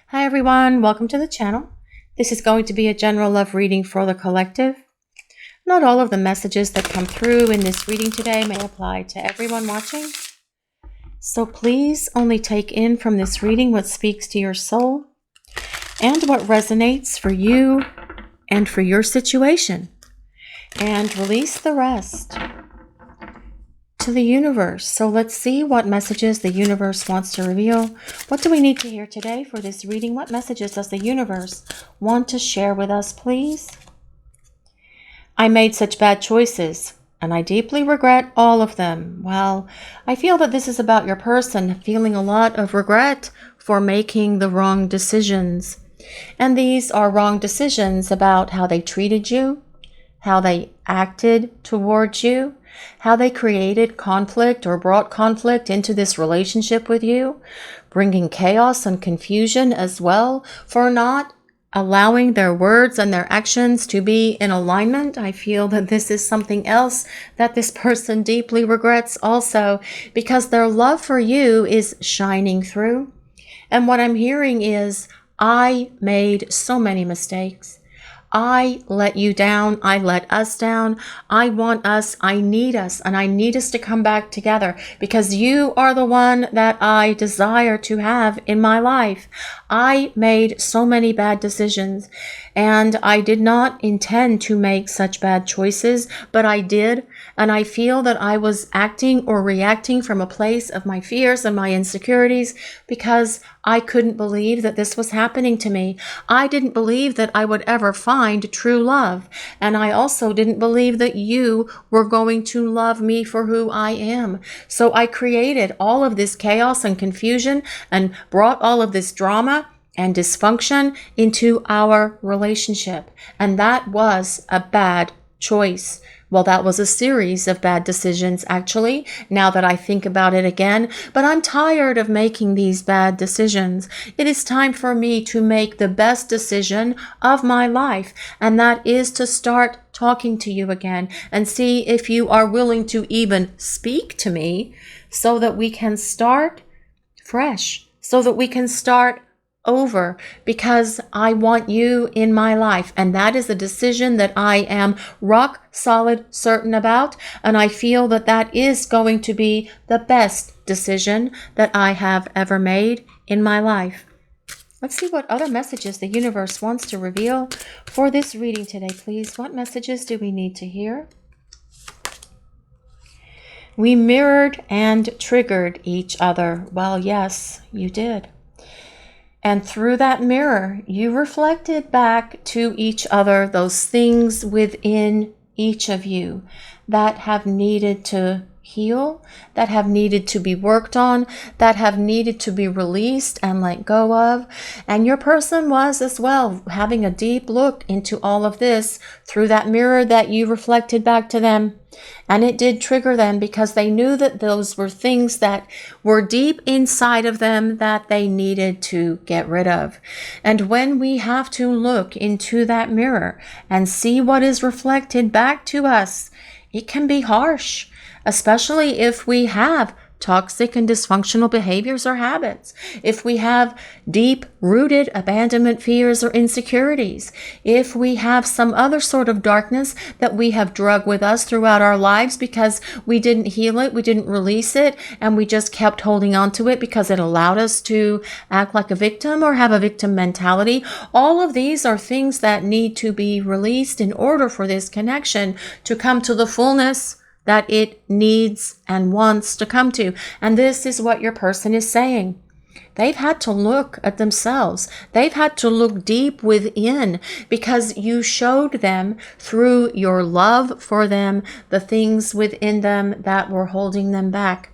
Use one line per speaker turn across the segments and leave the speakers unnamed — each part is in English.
Hi everyone, welcome to the channel. This is going to be a general love reading for the collective. Not all of the messages that come through in this reading today may apply to everyone watching. So please only take in from this reading what speaks to your soul and what resonates for you and for your situation. And release the rest to the universe. So let's see what messages the universe wants to reveal. What do we need to hear today for this reading? What messages does the universe want to share with us, please? I made such bad choices, and I deeply regret all of them. Well, I feel that this is about your person feeling a lot of regret for making the wrong decisions. And these are wrong decisions about how they treated you, how they acted towards you, how they created conflict or brought conflict into this relationship with you, bringing chaos and confusion as well, for not allowing their words and their actions to be in alignment. I feel that this is something else that this person deeply regrets also, because their love for you is shining through. And what I'm hearing is, I made so many mistakes. I let you down. I let us down. I want us. I need us. And I need us to come back together because you are the one that I desire to have in my life. I made so many bad decisions and I did not intend to make such bad choices, but I did. And I feel that I was acting or reacting from a place of my fears and my insecurities because I couldn't believe that this was happening to me. I didn't believe that I would ever find true love. And I also didn't believe that you were going to love me for who I am. So I created all of this chaos and confusion and brought all of this drama and dysfunction into our relationship. And that was a bad choice. Well, that was a series of bad decisions, actually, now that I think about it again. But I'm tired of making these bad decisions. It is time for me to make the best decision of my life, and that is to start talking to you again and see if you are willing to even speak to me so that we can start fresh, so that we can start over, because I want you in my life, and that is a decision that I am rock solid certain about, and I feel that that is going to be the best decision that I have ever made in my life. Let's see what other messages the universe wants to reveal for this reading today, please. What messages do we need to hear? We mirrored and triggered each other. Well, yes, you did. And through that mirror, you reflected back to each other those things within each of you that have needed to heal, that have needed to be worked on, that have needed to be released and let go of. And your person was as well having a deep look into all of this through that mirror that you reflected back to them. And it did trigger them because they knew that those were things that were deep inside of them that they needed to get rid of. And when we have to look into that mirror and see what is reflected back to us, it can be harsh, especially if we have toxic and dysfunctional behaviors or habits, if we have deep-rooted abandonment fears or insecurities, if we have some other sort of darkness that we have drug with us throughout our lives because we didn't heal it, we didn't release it, and we just kept holding on to it because it allowed us to act like a victim or have a victim mentality. All of these are things that need to be released in order for this connection to come to the fullness that it needs and wants to come to. And this is what your person is saying. They've had to look at themselves. They've had to look deep within because you showed them through your love for them the things within them that were holding them back.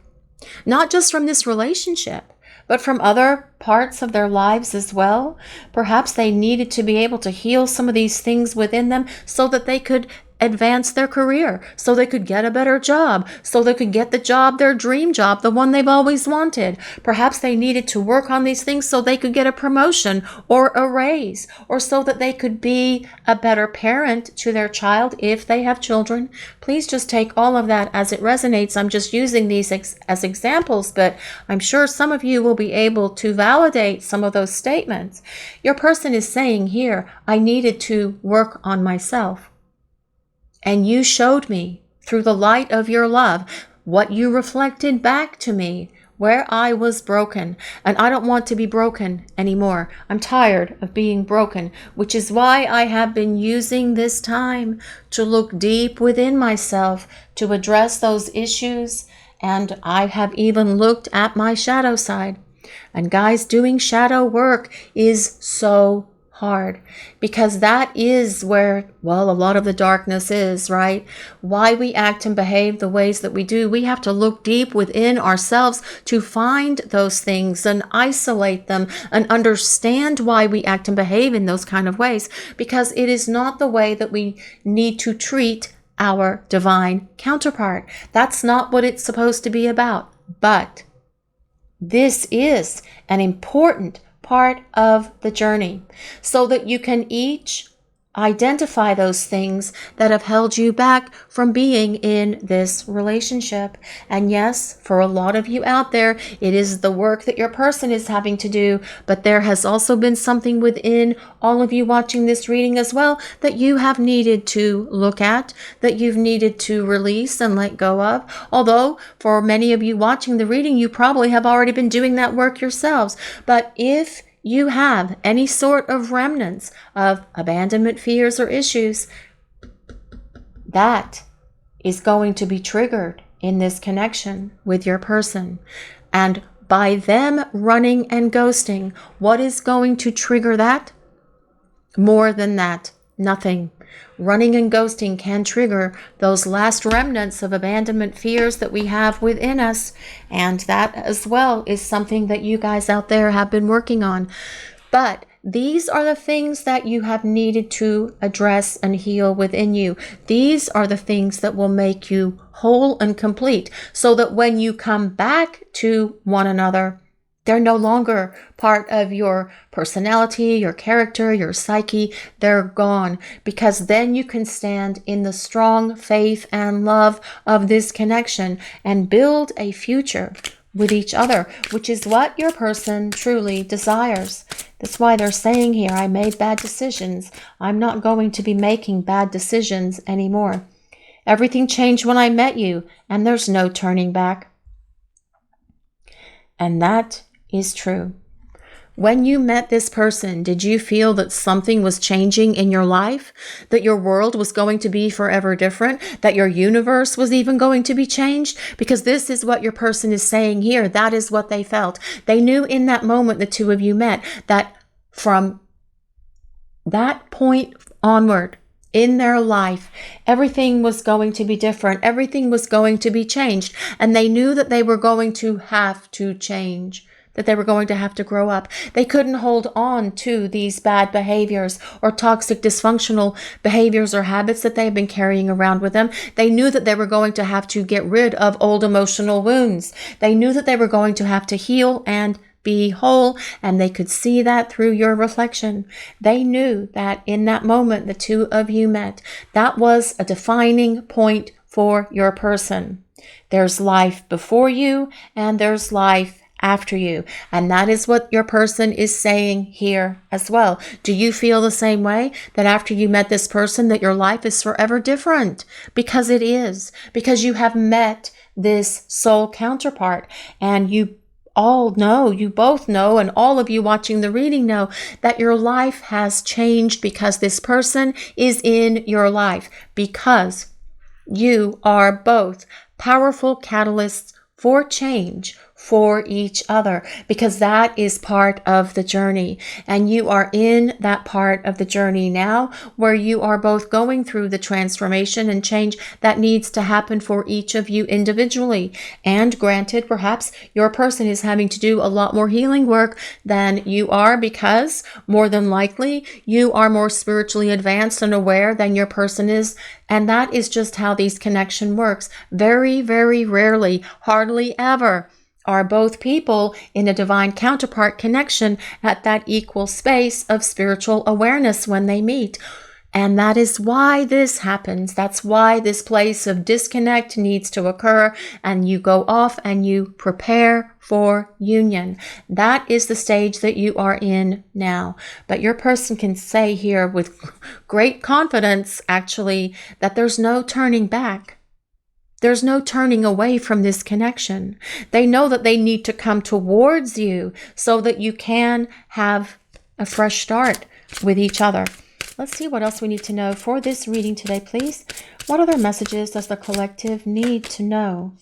Not just from this relationship, but from other parts of their lives as well. Perhaps they needed to be able to heal some of these things within them so that they could advance their career, so they could get a better job, so they could get the job, their dream job, the one they've always wanted. Perhaps they needed to work on these things so they could get a promotion or a raise, or so that they could be a better parent to their child if they have children. Please just take all of that as it resonates. I'm just using these as examples, but I'm sure some of you will be able to validate some of those statements. Your person is saying here, I needed to work on myself. And you showed me through the light of your love what you reflected back to me, where I was broken. And I don't want to be broken anymore. I'm tired of being broken, which is why I have been using this time to look deep within myself to address those issues. And I have even looked at my shadow side. And guys, doing shadow work is so hard, because that is where, well, a lot of the darkness is, right? Why we act and behave the ways that we do. We have to look deep within ourselves to find those things and isolate them and understand why we act and behave in those kind of ways, because it is not the way that we need to treat our divine counterpart. That's not what it's supposed to be about. But this is an important part of the journey, so that you can each identify those things that have held you back from being in this relationship. And yes, for a lot of you out there, it is the work that your person is having to do, but there has also been something within all of you watching this reading as well that you have needed to look at, that you've needed to release and let go of. Although for many of you watching the reading, you probably have already been doing that work yourselves. But if you have any sort of remnants of abandonment fears or issues, that is going to be triggered in this connection with your person. And by them running and ghosting, what is going to trigger that? More than that, nothing. Running and ghosting can trigger those last remnants of abandonment fears that we have within us. And that as well is something that you guys out there have been working on. But these are the things that you have needed to address and heal within you. These are the things that will make you whole and complete, so that when you come back to one another, they're no longer part of your personality, your character, your psyche. They're gone, because then you can stand in the strong faith and love of this connection and build a future with each other, which is what your person truly desires. That's why they're saying here, I made bad decisions. I'm not going to be making bad decisions anymore. Everything changed when I met you, and there's no turning back. And that is true. When you met this person, did you feel that something was changing in your life? That your world was going to be forever different? That your universe was even going to be changed? Because this is what your person is saying here. That is what they felt. They knew in that moment the two of you met, that from that point onward in their life, everything was going to be different. Everything was going to be changed. And they knew that they were going to have to change, that they were going to have to grow up. They couldn't hold on to these bad behaviors or toxic, dysfunctional behaviors or habits that they've been carrying around with them. They knew that they were going to have to get rid of old emotional wounds. They knew that they were going to have to heal and be whole, and they could see that through your reflection. They knew that in that moment the two of you met. That was a defining point for your person. There's life before you, and there's life after you. And that is what your person is saying here as well. Do you feel the same way, that after you met this person that your life is forever different? Because it is. Because you have met this soul counterpart, and you both know, and all of you watching the reading know that your life has changed because this person is in your life, because you are both powerful catalysts for change for each other, because that is part of the journey. And you are in that part of the journey now where you are both going through the transformation and change that needs to happen for each of you individually. And granted, perhaps your person is having to do a lot more healing work than you are, because more than likely you are more spiritually advanced and aware than your person is. And that is just how these connection works. Very, very rarely, hardly ever, are both people in a divine counterpart connection at that equal space of spiritual awareness when they meet. And that is why this happens. That's why this place of disconnect needs to occur, and you go off and you prepare for union. That is the stage that you are in now. But your person can say here with great confidence, actually, that there's no turning back. There's no turning away from this connection. They know that they need to come towards you so that you can have a fresh start with each other. Let's see what else we need to know for this reading today, please. What other messages does the collective need to know?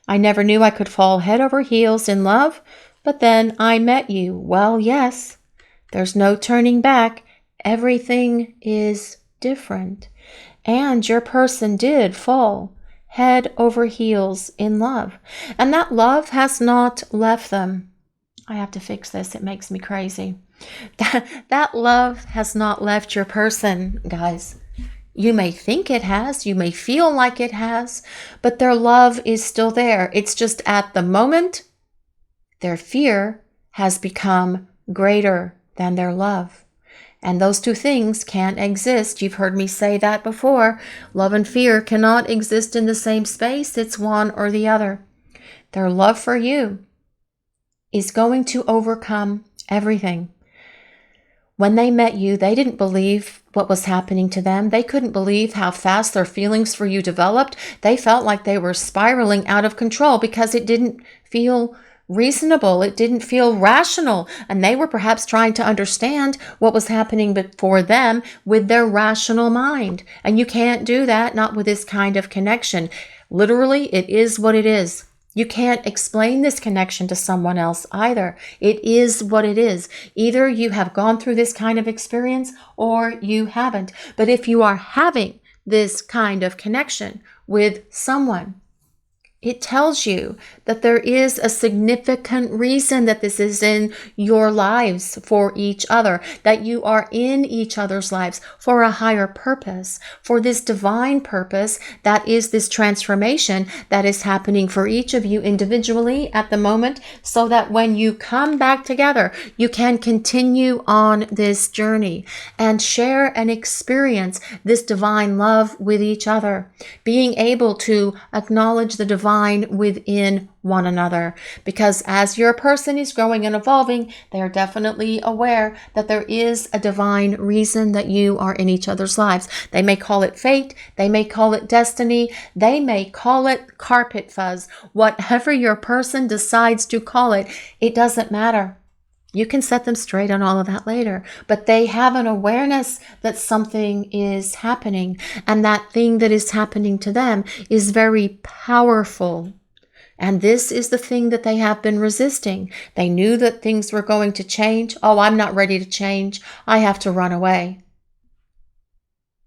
I never knew I could fall head over heels in love, but then I met you. Well, yes, there's no turning back. Everything is different. And your person did fall head over heels in love. And that love has not left them. I have to fix this. It makes me crazy. That love has not left your person, guys. You may think it has. You may feel like it has. But their love is still there. It's just at the moment, their fear has become greater than their love. And those two things can't exist. You've heard me say that before. Love and fear cannot exist in the same space. It's one or the other. Their love for you is going to overcome everything. When they met you, they didn't believe what was happening to them. They couldn't believe how fast their feelings for you developed. They felt like they were spiraling out of control because it didn't feel reasonable. It didn't feel rational. And they were perhaps trying to understand what was happening for them with their rational mind. And you can't do that, not with this kind of connection. Literally, it is what it is. You can't explain this connection to someone else either. It is what it is. Either you have gone through this kind of experience or you haven't. But if you are having this kind of connection with someone, it tells you that there is a significant reason that this is in your lives for each other, that you are in each other's lives for a higher purpose, for this divine purpose that is this transformation that is happening for each of you individually at the moment, so that when you come back together, you can continue on this journey and share and experience this divine love with each other, being able to acknowledge the divine within one another. Because as your person is growing and evolving, they are definitely aware that there is a divine reason that you are in each other's lives. They may call it fate. They may call it destiny. They may call it carpet fuzz. Whatever your person decides to call it, it doesn't matter. You can set them straight on all of that later, but they have an awareness that something is happening, and that thing that is happening to them is very powerful. And this is the thing that they have been resisting. They knew that things were going to change. Oh, I'm not ready to change. I have to run away.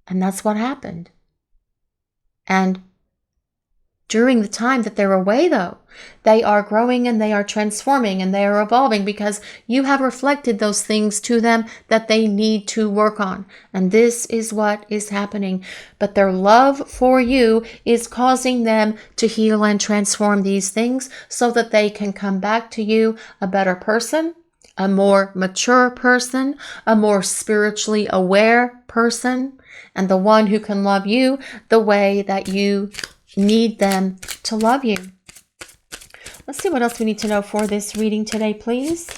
And that's what happened. And during the time that they're away, though, they are growing and they are transforming and they are evolving, because you have reflected those things to them that they need to work on. And this is what is happening. But their love for you is causing them to heal and transform these things so that they can come back to you a better person, a more mature person, a more spiritually aware person, and the one who can love you the way that you need them to love you. Let's see what else we need to know for this reading today, please.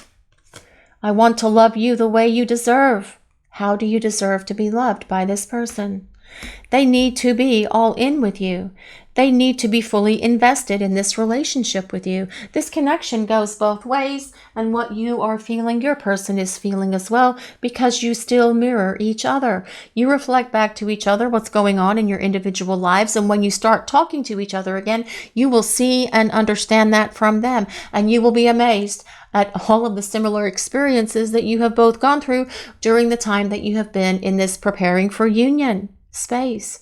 I want to love you the way you deserve. How do you deserve to be loved by this person? They need to be all in with you. They need to be fully invested in this relationship with you. This connection goes both ways, and what you are feeling, your person is feeling as well, because you still mirror each other. You reflect back to each other what's going on in your individual lives, and when you start talking to each other again, you will see and understand that from them, and you will be amazed at all of the similar experiences that you have both gone through during the time that you have been in this preparing for union space.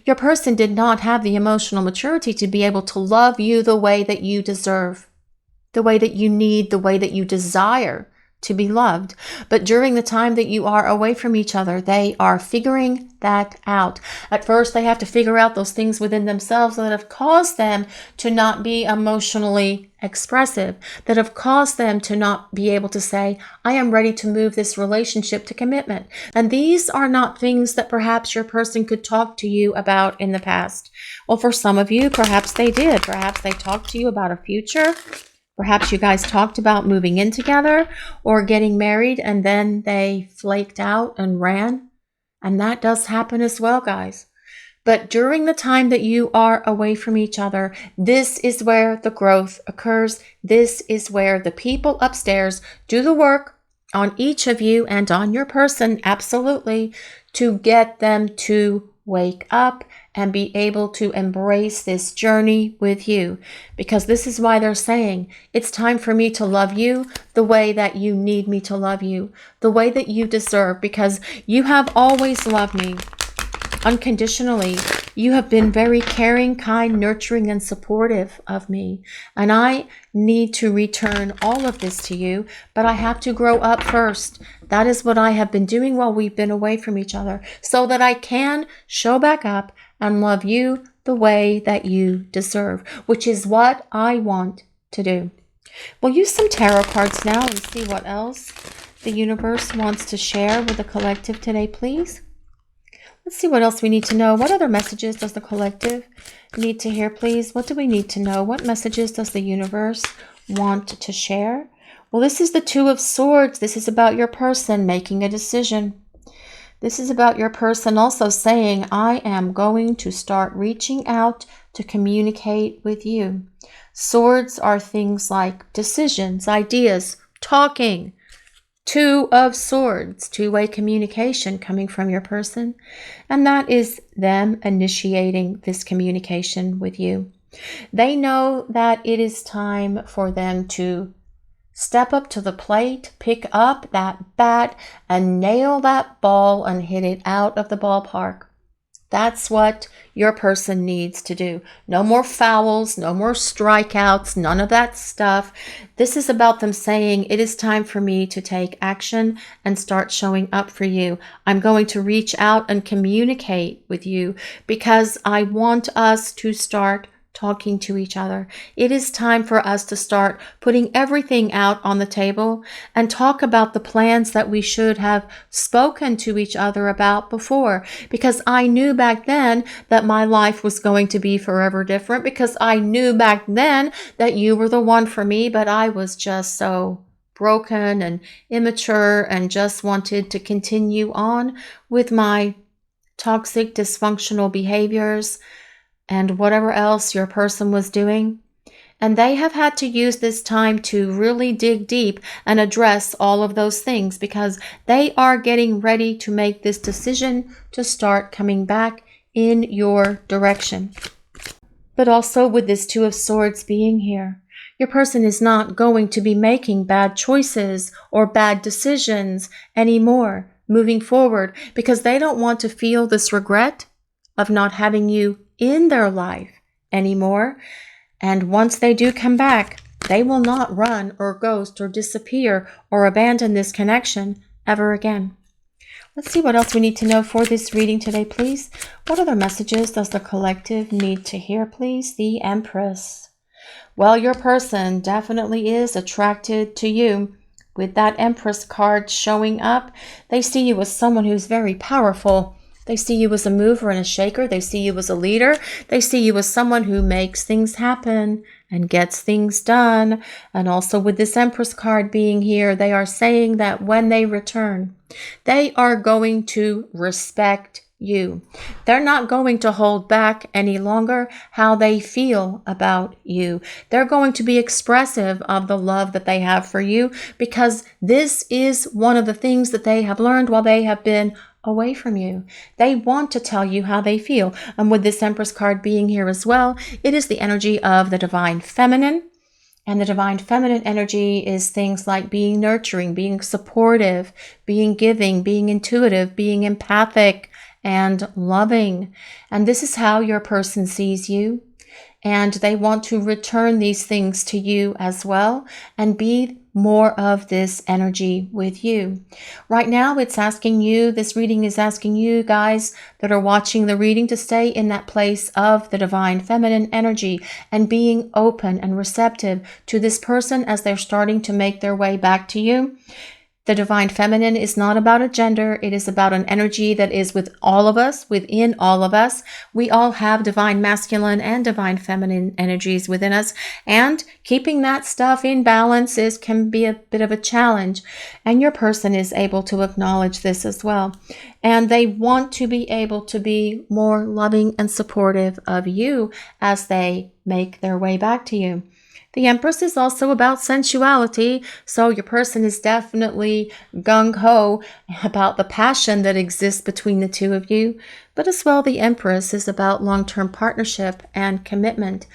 Your person did not have the emotional maturity to be able to love you the way that you deserve, the way that you need, the way that you desire to be loved. But during the time that you are away from each other, they are figuring that out. At first, they have to figure out those things within themselves that have caused them to not be emotionally expressive, that have caused them to not be able to say, I am ready to move this relationship to commitment. And these are not things that perhaps your person could talk to you about in the past. Well, for some of you, perhaps they did. Perhaps they talked to you about a future. Perhaps you guys talked about moving in together or getting married, and then they flaked out and ran. And that does happen as well, guys. But during the time that you are away from each other, this is where the growth occurs. This is where the people upstairs do the work on each of you and on your person, absolutely, to get them to wake up and be able to embrace this journey with you. Because this is why they're saying, it's time for me to love you the way that you need me to love you, the way that you deserve, because you have always loved me unconditionally. You have been very caring, kind, nurturing, and supportive of me. And I need to return all of this to you, but I have to grow up first. That is what I have been doing while we've been away from each other, so that I can show back up and love you the way that you deserve, which is what I want to do. We'll use some tarot cards now and see what else the universe wants to share with the collective today, please. Let's see what else we need to know. What other messages does the collective need to hear, please? What do we need to know? What messages does the universe want to share? Well, this is the Two of Swords. This is about your person making a decision. This is about your person also saying, I am going to start reaching out to communicate with you. Swords are things like decisions, ideas, talking. Two of Swords, two-way communication coming from your person. And that is them initiating this communication with you. They know that it is time for them to step up to the plate, pick up that bat, and nail that ball and hit it out of the ballpark. That's what your person needs to do. No more fouls, no more strikeouts, none of that stuff. This is about them saying, it is time for me to take action and start showing up for you. I'm going to reach out and communicate with you because I want us to start talking to each other. It is time for us to start putting everything out on the table and talk about the plans that we should have spoken to each other about before. Because I knew back then that my life was going to be forever different, because I knew back then that you were the one for me, but I was just so broken and immature and just wanted to continue on with my toxic, dysfunctional behaviors and whatever else your person was doing. And they have had to use this time to really dig deep and address all of those things, because they are getting ready to make this decision to start coming back in your direction. But also with this Two of Swords being here, your person is not going to be making bad choices or bad decisions anymore moving forward, because they don't want to feel this regret of not having you in their life anymore. And once they do come back, they will not run or ghost or disappear or abandon this connection ever again. Let's see what else we need to know for this reading today, please. What other messages does the collective need to hear, please? The Empress. Well, your person definitely is attracted to you. With that Empress card showing up, they see you as someone who's very powerful. They see you as a mover and a shaker. They see you as a leader. They see you as someone who makes things happen and gets things done. And also with this Empress card being here, they are saying that when they return, they are going to respect you. They're not going to hold back any longer how they feel about you. They're going to be expressive of the love that they have for you, because this is one of the things that they have learned while they have been away from you. They want to tell you how they feel. And with this Empress card being here as well, it is the energy of the Divine Feminine. And the Divine Feminine energy is things like being nurturing, being supportive, being giving, being intuitive, being empathic, and loving. And this is how your person sees you. And they want to return these things to you as well and be more of this energy with you. Right now, it's asking you, this reading is asking you guys that are watching the reading to stay in that place of the Divine Feminine energy and being open and receptive to this person as they're starting to make their way back to you. The Divine Feminine is not about a gender. It is about an energy that is with all of us, within all of us. We all have Divine Masculine and Divine Feminine energies within us. And keeping that stuff in balance can be a bit of a challenge. And your person is able to acknowledge this as well. And they want to be able to be more loving and supportive of you as they make their way back to you. The Empress is also about sensuality, so your person is definitely gung-ho about the passion that exists between the two of you. But as well, the Empress is about long-term partnership and commitment,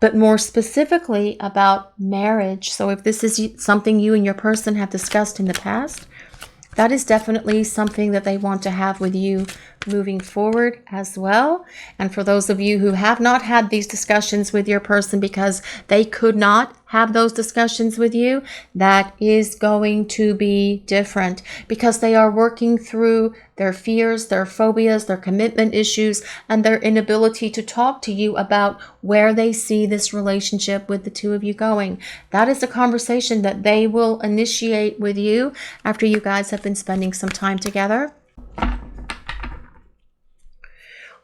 but more specifically about marriage. So if this is something you and your person have discussed in the past, that is definitely something that they want to have with you moving forward as well. And for those of you who have not had these discussions with your person because they could not have those discussions with you, that is going to be different because they are working through their fears, their phobias, their commitment issues, and their inability to talk to you about where they see this relationship with the two of you going. That is a conversation that they will initiate with you after you guys have been spending some time together.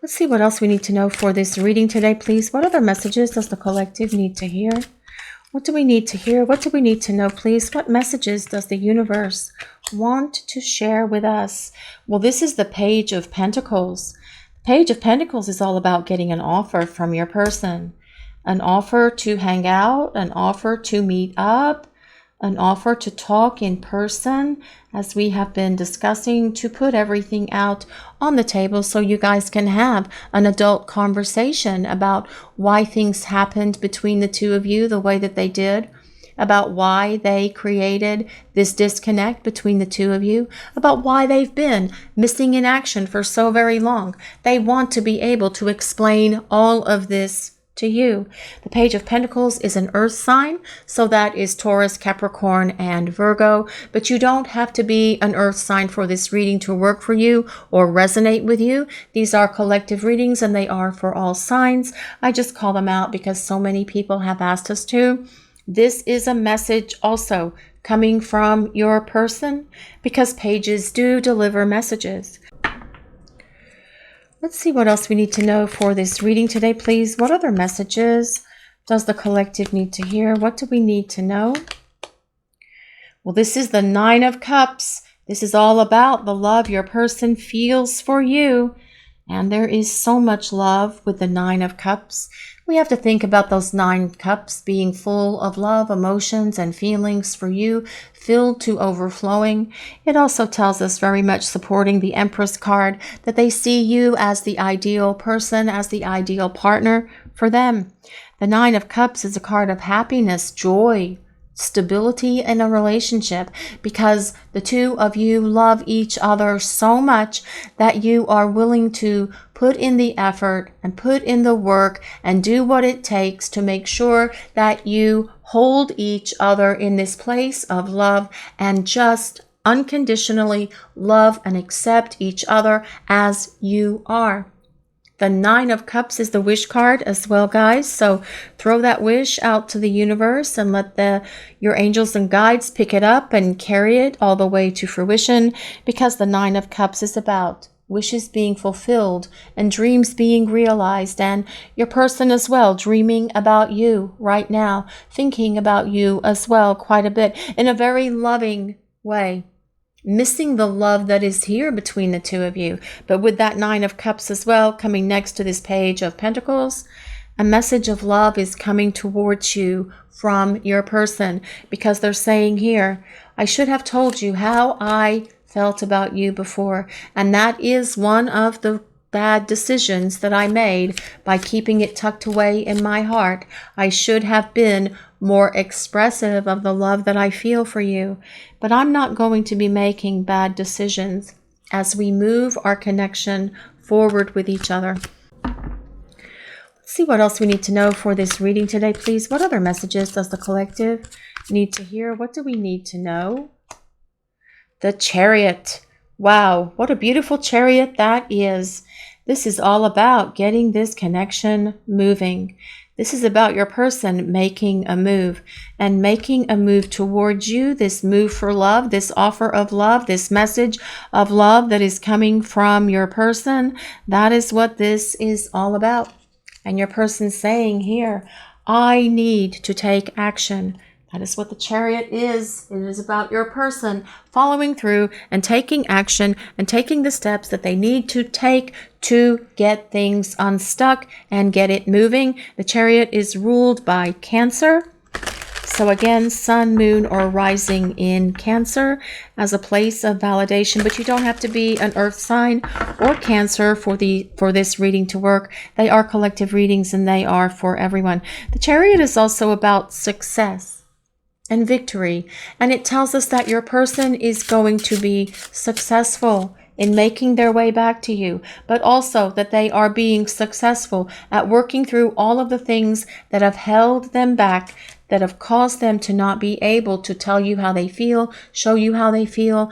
Let's see what else we need to know for this reading today, please. What other messages does the collective need to hear? What do we need to hear? What do we need to know, please? What messages does the universe want to share with us? Well, this is the Page of Pentacles. The Page of Pentacles is all about getting an offer from your person. An offer to hang out, an offer to meet up, an offer to talk in person, as we have been discussing, to put everything out on the table so you guys can have an adult conversation about why things happened between the two of you the way that they did, about why they created this disconnect between the two of you, about why they've been missing in action for so very long. They want to be able to explain all of this to you. The Page of Pentacles is an earth sign, so that is Taurus, Capricorn, and Virgo, but you don't have to be an earth sign for this reading to work for you or resonate with you. These are collective readings and they are for all signs. I just call them out because so many people have asked us to. This is a message also coming from your person because pages do deliver messages. Let's see what else we need to know for this reading today, please. What other messages does the collective need to hear? What do we need to know? Well, this is the Nine of Cups. This is all about the love your person feels for you. And there is so much love with the Nine of Cups. We have to think about those 9 cups being full of love, emotions, and feelings for you, filled to overflowing. It also tells us, very much supporting the Empress card, that they see you as the ideal person, as the ideal partner for them. The 9 of Cups is a card of happiness, joy, stability in a relationship, because the two of you love each other so much that you are willing to put in the effort and put in the work and do what it takes to make sure that you hold each other in this place of love and just unconditionally love and accept each other as you are. The 9 of Cups is the wish card as well, guys. So throw that wish out to the universe and let your angels and guides pick it up and carry it all the way to fruition, because the 9 of Cups is about wishes being fulfilled and dreams being realized, and your person as well dreaming about you right now, thinking about you as well quite a bit in a very loving way. missing the love that is here between the two of you. But with that Nine of Cups as well, coming next to this Page of Pentacles, a message of love is coming towards you from your person, because they're saying here, I should have told you how I felt about you before. And that is one of the bad decisions that I made by keeping it tucked away in my heart. I should have been more expressive of the love that I feel for you. But I'm not going to be making bad decisions as we move our connection forward with each other. Let's see what else we need to know for this reading today, please. What other messages does the collective need to hear? What do we need to know? The Chariot. Wow, what a beautiful chariot that is. This is all about getting this connection moving. This is about your person making a move and making a move towards you, this move for love, this offer of love, this message of love that is coming from your person. That is what this is all about. And your person saying here, I need to take action. That is what the Chariot is. It is about your person following through and taking action and taking the steps that they need to take to get things unstuck and get it moving. The Chariot is ruled by Cancer. So again, Sun, Moon, or Rising in Cancer as a place of validation, but you don't have to be an Earth sign or Cancer for this reading to work. They are collective readings and they are for everyone. The Chariot is also about success and victory, and it tells us that your person is going to be successful in making their way back to you, but also that they are being successful at working through all of the things that have held them back, that have caused them to not be able to tell you how they feel, show you how they feel,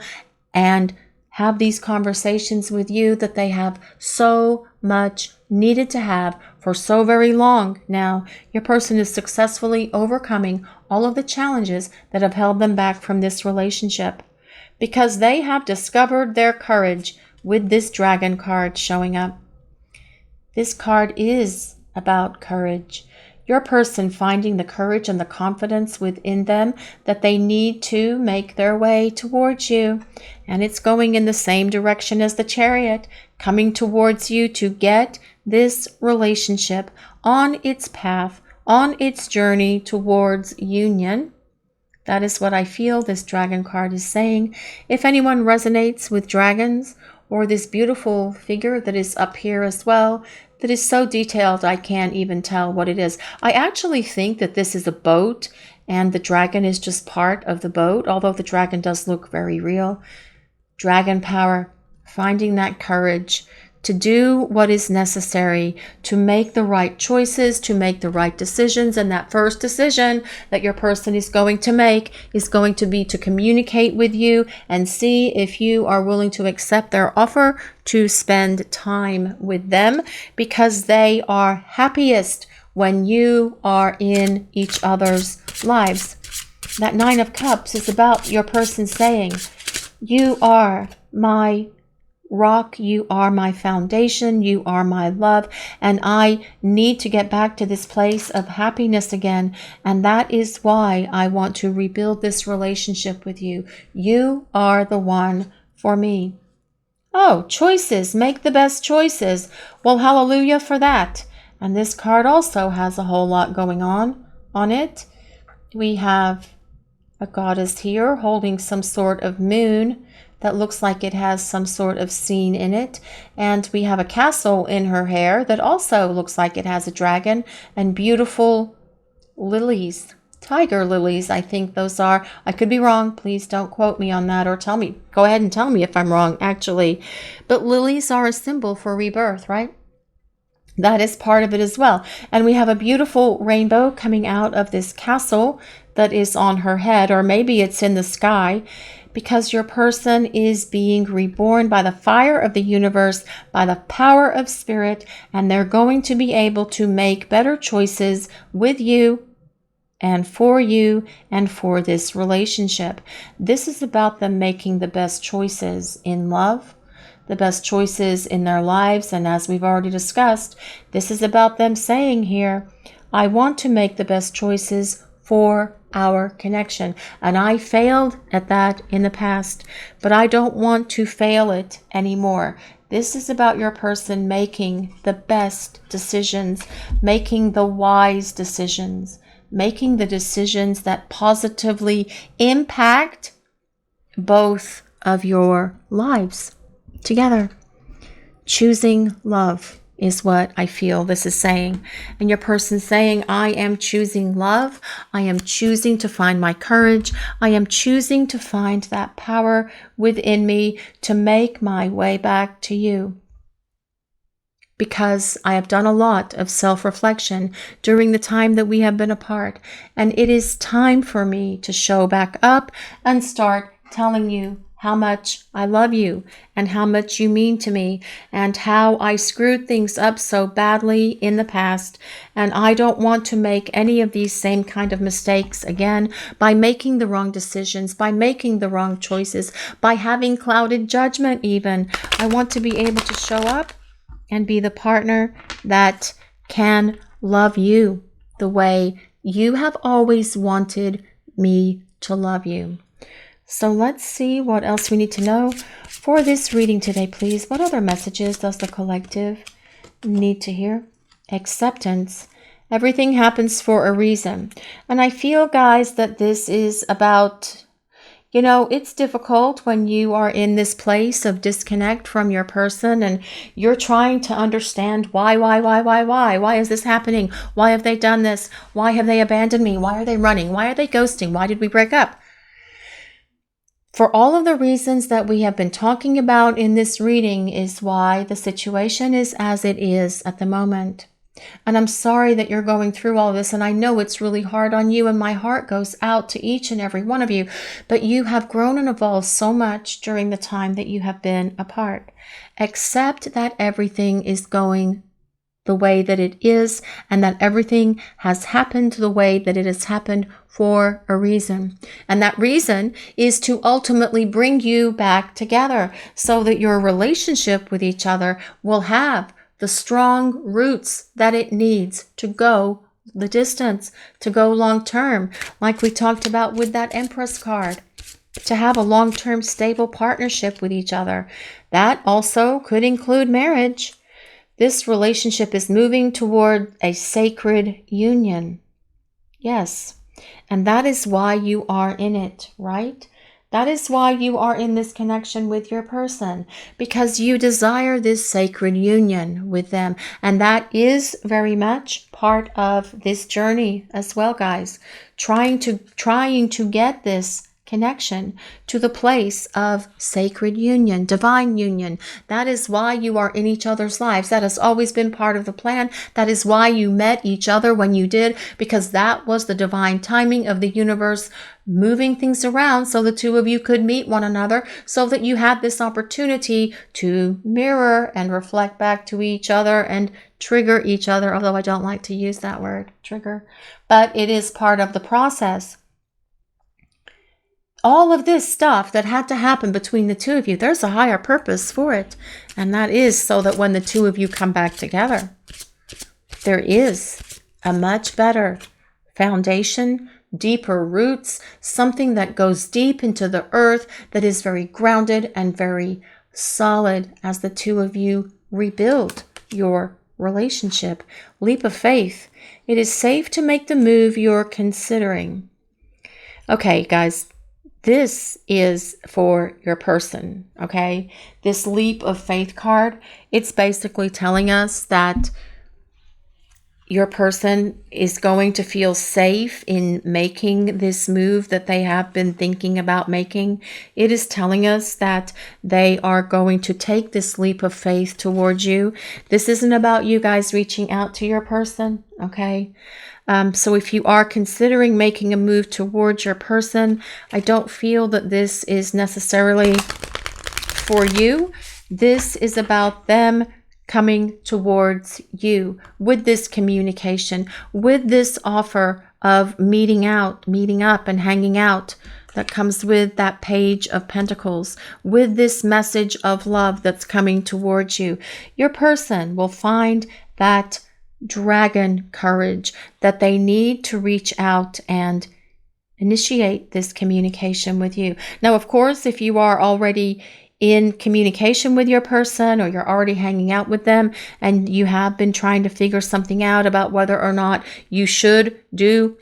and have these conversations with you that they have so much needed to have for so very long now. Your person is successfully overcoming all of the challenges that have held them back from this relationship, because they have discovered their courage with this Dragon card showing up. This card is about courage. Your person finding the courage and the confidence within them that they need to make their way towards you. And it's going in the same direction as the Chariot, coming towards you to get this relationship on its path, on its journey towards union. That is what I feel this Dragon card is saying. If anyone resonates with dragons or this beautiful figure that is up here as well, that is so detailed I can't even tell what it is. I actually think that this is a boat and the dragon is just part of the boat, although the dragon does look very real. Dragon power, finding that courage to do what is necessary to make the right choices, to make the right decisions. And that first decision that your person is going to make is going to be to communicate with you and see if you are willing to accept their offer to spend time with them, because they are happiest when you are in each other's lives. That Nine of Cups is about your person saying, you are my rock, you are my foundation, you are my love, and I need to get back to this place of happiness again, and that is why I want to rebuild this relationship with you. You are the one for me. Oh, choices, make the best choices. Well, hallelujah for that. And this card also has a whole lot going on it. We have a goddess here holding some sort of moon that looks like it has some sort of scene in it. And we have a castle in her hair that also looks like it has a dragon and beautiful lilies. Tiger lilies, I think those are. I could be wrong. Please don't quote me on that, or tell me. Go ahead and tell me if I'm wrong, actually. But lilies are a symbol for rebirth, right? That is part of it as well. And we have a beautiful rainbow coming out of this castle that is on her head, or maybe it's in the sky, because your person is being reborn by the fire of the universe, by the power of spirit, and they're going to be able to make better choices with you and for this relationship. This is about them making the best choices in love, the best choices in their lives, and as we've already discussed, this is about them saying here, I want to make the best choices for our connection. And I failed at that in the past, but I don't want to fail it anymore. This is about your person making the best decisions, making the wise decisions, making the decisions that positively impact both of your lives together. Choosing love is what I feel this is saying. And your person saying, I am choosing love. I am choosing to find my courage. I am choosing to find that power within me to make my way back to you. Because I have done a lot of self-reflection during the time that we have been apart. And it is time for me to show back up and start telling you how much I love you and how much you mean to me and how I screwed things up so badly in the past. And I don't want to make any of these same kind of mistakes again by making the wrong decisions, by making the wrong choices, by having clouded judgment even. I want to be able to show up and be the partner that can love you the way you have always wanted me to love you. So let's see what else we need to know for this reading today, please. What other messages does the collective need to hear? Acceptance. Everything happens for a reason. And I feel, guys, that this is about, it's difficult when you are in this place of disconnect from your person and you're trying to understand why is this happening? Why have they done this? Why have they abandoned me? Why are they running? Why are they ghosting? Why did we break up? For all of the reasons that we have been talking about in this reading is why the situation is as it is at the moment. And I'm sorry that you're going through all this, and I know it's really hard on you, and my heart goes out to each and every one of you, but you have grown and evolved so much during the time that you have been apart. Accept that everything is going the way that it is, and that everything has happened the way that it has happened for a reason. And that reason is to ultimately bring you back together so that your relationship with each other will have the strong roots that it needs to go the distance, to go long term, like we talked about with that Empress card, to have a long-term stable partnership with each other. That also could include marriage. This relationship is moving toward a sacred union. Yes. And that is why you are in it, right? That is why you are in this connection with your person, because you desire this sacred union with them. And that is very much part of this journey as well, guys. Trying to get this connection to the place of sacred union, divine union. That is why you are in each other's lives. That has always been part of the plan. That is why you met each other when you did, because that was the divine timing of the universe moving things around so the two of you could meet one another, so that you had this opportunity to mirror and reflect back to each other and trigger each other, although I don't like to use that word, trigger, but it is part of the process. All of this stuff that had to happen between the two of you, there's a higher purpose for it. And that is so that when the two of you come back together, there is a much better foundation, deeper roots, something that goes deep into the earth, that is very grounded and very solid as the two of you rebuild your relationship. Leap of faith. It is safe to make the move you're considering. Okay, guys. This is for your person, okay? This leap of faith card, it's basically telling us that your person is going to feel safe in making this move that they have been thinking about making. It is telling us that they are going to take this leap of faith towards you. This isn't about you guys reaching out to your person, okay? So if you are considering making a move towards your person, I don't feel that this is necessarily for you. This is about them coming towards you with this communication, with this offer of meeting up and hanging out that comes with that Page of Pentacles, with this message of love that's coming towards you. Your person will find that dragon courage that they need to reach out and initiate this communication with you. Now, of course, if you are already in communication with your person, or you're already hanging out with them and you have been trying to figure something out about whether or not you should do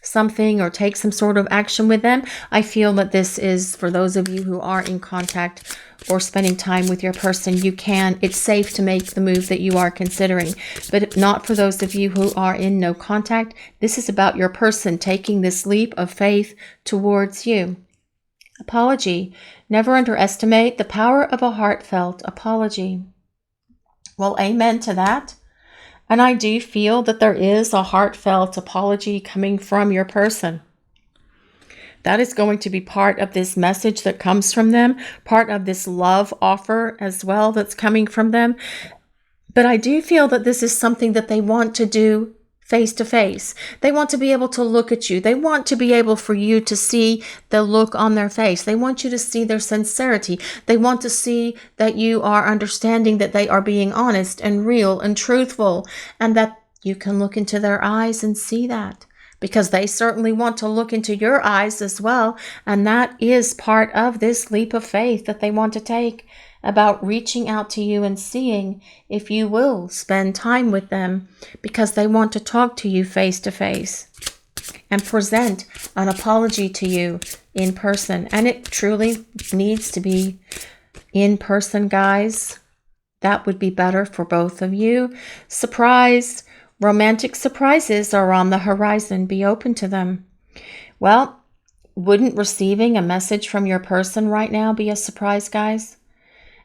something or take some sort of action with them, I feel that this is for those of you who are in contact or spending time with your person. It's safe to make the move that you are considering, but not for those of you who are in no contact. This is about your person taking this leap of faith towards you. Apology. Never underestimate the power of a heartfelt apology. Well, amen to that. And I do feel that there is a heartfelt apology coming from your person. That is going to be part of this message that comes from them, part of this love offer as well that's coming from them. But I do feel that this is something that they want to do face to face. They want to be able to look at you. They want to be able for you to see the look on their face. They want you to see their sincerity. They want to see that you are understanding that they are being honest and real and truthful, and that you can look into their eyes and see that, because they certainly want to look into your eyes as well. And that is part of this leap of faith that they want to take, about reaching out to you and seeing if you will spend time with them, because they want to talk to you face to face and present an apology to you in person. And it truly needs to be in person, guys. That would be better for both of you. Surprise. Romantic surprises are on the horizon. Be open to them. Well, wouldn't receiving a message from your person right now be a surprise, guys?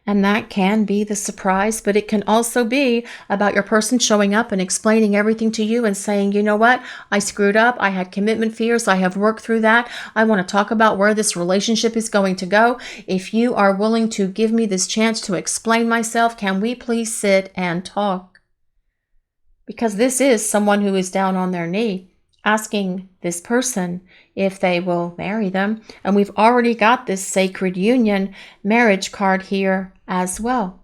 And that can be the surprise, but it can also be about your person showing up and explaining everything to you and saying, you know what, I screwed up. I had commitment fears. I have worked through that. I want to talk about where this relationship is going to go. If you are willing to give me this chance to explain myself, can we please sit and talk? Because this is someone who is down on their knee asking this person if they will marry them. And we've already got this sacred union marriage card here as well.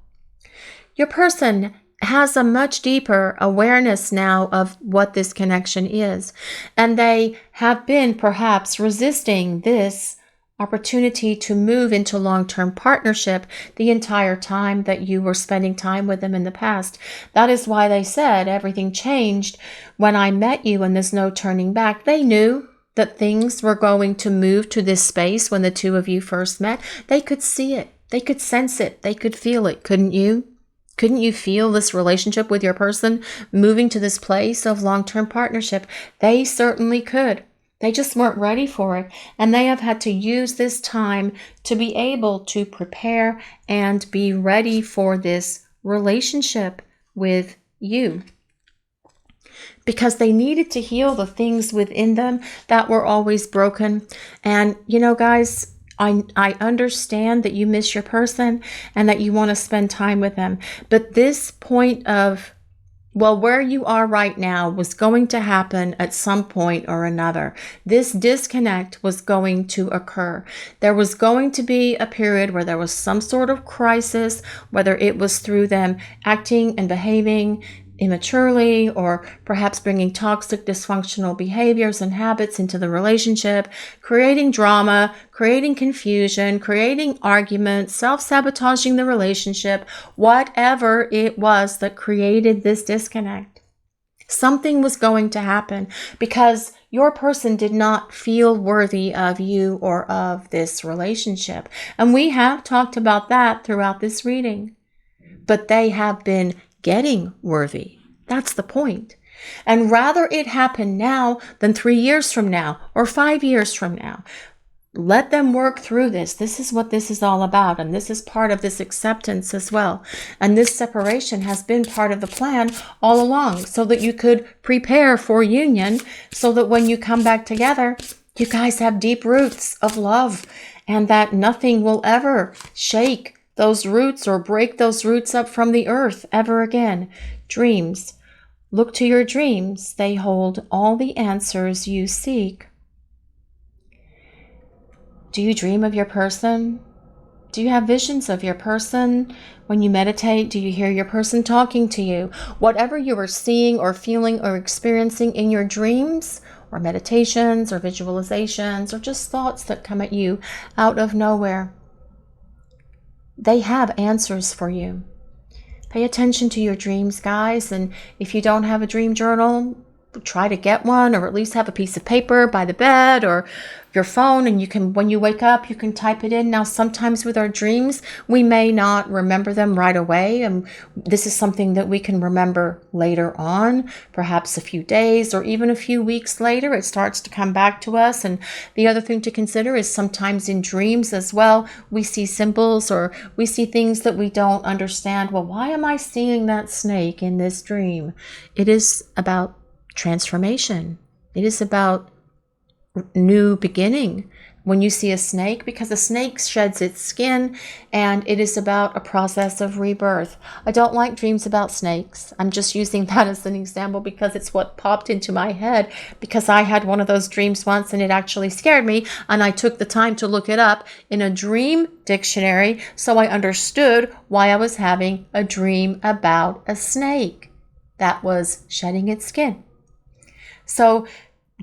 Your person has a much deeper awareness now of what this connection is. And they have been perhaps resisting this opportunity to move into long-term partnership the entire time that you were spending time with them in the past. That is why they said everything changed when I met you and there's no turning back. They knew that things were going to move to this space when the two of you first met. They could see it. They could sense it. They could feel it. Couldn't you? Couldn't you feel this relationship with your person moving to this place of long-term partnership? They certainly could. They just weren't ready for it. And they have had to use this time to be able to prepare and be ready for this relationship with you. Because they needed to heal the things within them that were always broken. And, you know, guys, I understand that you miss your person and that you want to spend time with them. But this point of, well, where you are right now was going to happen at some point or another. This disconnect was going to occur. There was going to be a period where there was some sort of crisis, whether it was through them acting and behaving immaturely, or perhaps bringing toxic, dysfunctional behaviors and habits into the relationship, creating drama, creating confusion, creating arguments, self-sabotaging the relationship, whatever it was that created this disconnect. Something was going to happen because your person did not feel worthy of you or of this relationship. And we have talked about that throughout this reading. But they have been getting worthy. That's the point. And rather it happen now than 3 years from now or 5 years from now. Let them work through this. This is what this is all about. And this is part of this acceptance as well. And this separation has been part of the plan all along, so that you could prepare for union, so that when you come back together, you guys have deep roots of love, and that nothing will ever shake those roots or break those roots up from the earth ever again. Dreams. Look to your dreams. They hold all the answers you seek. Do you dream of your person? Do you have visions of your person? When you meditate, do you hear your person talking to you? Whatever you are seeing or feeling or experiencing in your dreams or meditations or visualizations or just thoughts that come at you out of nowhere, they have answers for you. Pay attention to your dreams, guys. And if you don't have a dream journal, try to get one, or at least have a piece of paper by the bed or your phone, and you can, when you wake up, you can type it in. Now, sometimes with our dreams, we may not remember them right away, and this is something that we can remember later on, perhaps a few days or even a few weeks later. It starts to come back to us. And the other thing to consider is sometimes in dreams as well, we see symbols or we see things that we don't understand. Well, why am I seeing that snake in this dream? It is about transformation. It is about new beginning when you see a snake, because a snake sheds its skin, and it is about a process of rebirth. I don't like dreams about snakes. I'm just using that as an example because it's what popped into my head, because I had one of those dreams once and it actually scared me, and I took the time to look it up in a dream dictionary so I understood why I was having a dream about a snake that was shedding its skin. So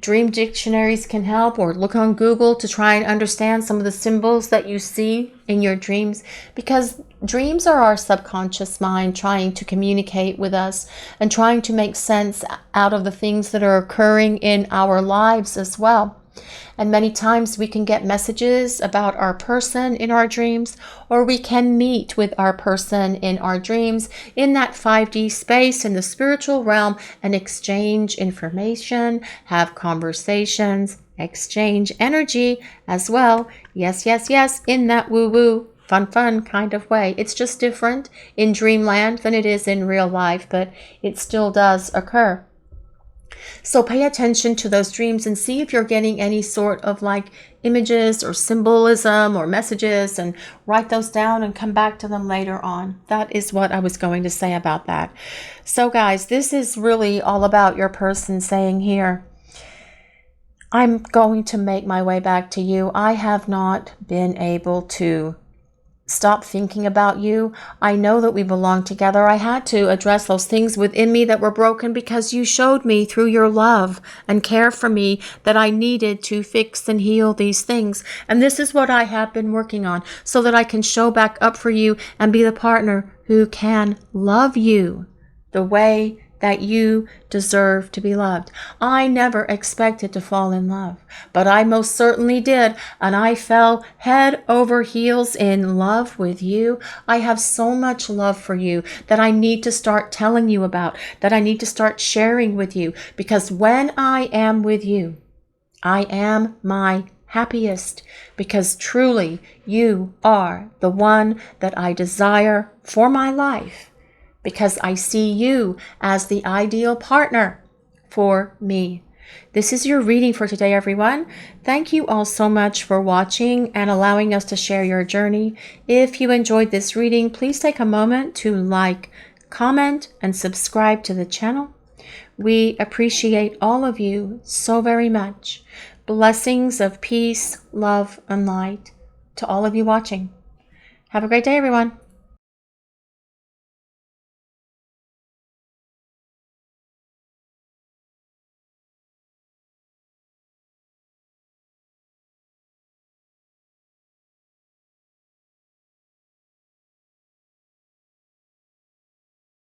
dream dictionaries can help, or look on Google to try and understand some of the symbols that you see in your dreams, because dreams are our subconscious mind trying to communicate with us and trying to make sense out of the things that are occurring in our lives as well. And many times we can get messages about our person in our dreams, or we can meet with our person in our dreams in that 5D space in the spiritual realm and exchange information, have conversations, exchange energy as well. Yes, yes, yes, in that woo-woo, fun kind of way. It's just different in dreamland than it is in real life, but it still does occur. So pay attention to those dreams and see if you're getting any sort of like images or symbolism or messages, and write those down and come back to them later on. That is what I was going to say about that. So guys, this is really all about your person saying here, I'm going to make my way back to you. I have not been able to stop thinking about you. I know that we belong together. I had to address those things within me that were broken because you showed me through your love and care for me that I needed to fix and heal these things. And this is what I have been working on so that I can show back up for you and be the partner who can love you the way that you deserve to be loved. I never expected to fall in love, but I most certainly did, and I fell head over heels in love with you. I have so much love for you that I need to start telling you about, that I need to start sharing with you, because when I am with you, I am my happiest, because truly you are the one that I desire for my life, because I see you as the ideal partner for me. This is your reading for today, everyone. Thank you all so much for watching and allowing us to share your journey. If you enjoyed this reading, please take a moment to like, comment, and subscribe to the channel. We appreciate all of you so very much. Blessings of peace, love, and light to all of you watching. Have a great day, everyone.